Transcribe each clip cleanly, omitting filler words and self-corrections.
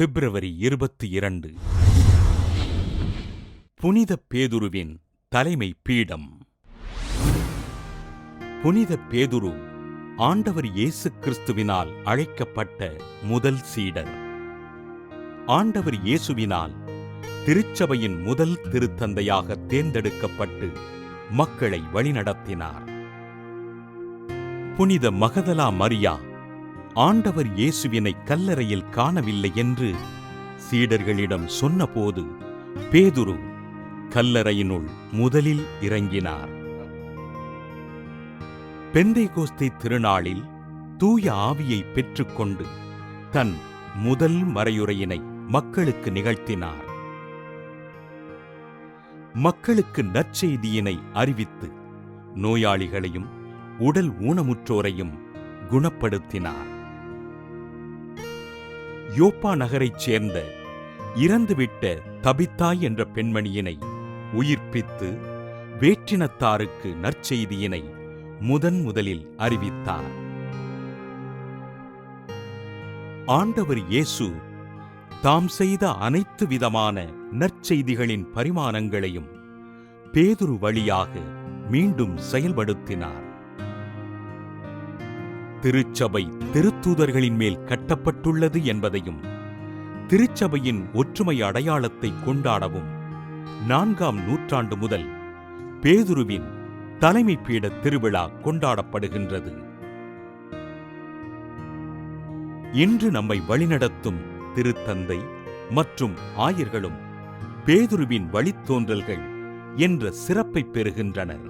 பிப்ரவரி 22. புனித பேதுருவின் தலைமை பீடம். புனித பேதுரு ஆண்டவர் இயேசு கிறிஸ்துவினால் அழைக்கப்பட்ட முதல் சீடர். ஆண்டவர் இயேசுவினால் திருச்சபையின் முதல் திருத்தந்தையாக தேர்ந்தெடுக்கப்பட்டு மக்களை வழிநடத்தினார். புனித மகதலா மரியா ஆண்டவர் இயேசுவினை கல்லறையில் காணவில்லை என்று சீடர்களிடம் சொன்னபோது பேதுரு கல்லறையினுள் முதலில் இறங்கினார். பெந்தைகோஸ்தே திருநாளில் தூய ஆவியை பெற்றுக்கொண்டு தன் முதல் மறையுரையினை மக்களுக்கு நிகழ்த்தினார். மக்களுக்கு நற்செய்தியினை அறிவித்து நோயாளிகளையும் உடல் ஊனமுற்றோரையும் குணப்படுத்தினார். யோப்பா நகரைச் சேர்ந்த இறந்துவிட்ட தபித்தாய் என்ற பெண்மணியினை உயிர்ப்பித்து வேற்றினத்தாருக்கு நற்செய்தியினை முதலில் அறிவித்தார். ஆண்டவர் இயேசு தாம் செய்த அனைத்து விதமான நற்செய்திகளின் பரிமாணங்களையும் பேதுரு வழியாக மீண்டும் செயல்படுத்தினார். திருச்சபை திருத்தூதர்களின் மேல் கட்டப்பட்டுள்ளது என்பதையும் திருச்சபையின் ஒற்றுமை அடையாளத்தை கொண்டாடவும் 4ஆம் நூற்றாண்டு முதல் பேதுருவின் தலைமை பீட திருவிழா கொண்டாடப்படுகின்றது. இன்று நம்மை வழிநடத்தும் திருத்தந்தை மற்றும் ஆயர்களும் பேதுருவின் வழித்தோன்றல்கள் என்ற சிறப்பை பெறுகின்றனர்.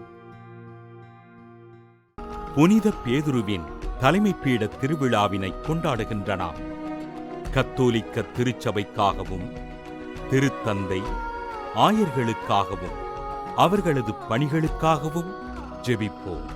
புனித பேதுருவின் தலைமை பீட திருவிழாவினை கொண்டாடுகின்ற நாம் கத்தோலிக்க திருச்சபைக்காகவும் திருத்தந்தை ஆயர்களுக்காகவும் அவர்களது பணிகளுக்காகவும் ஜெபிப்போம்.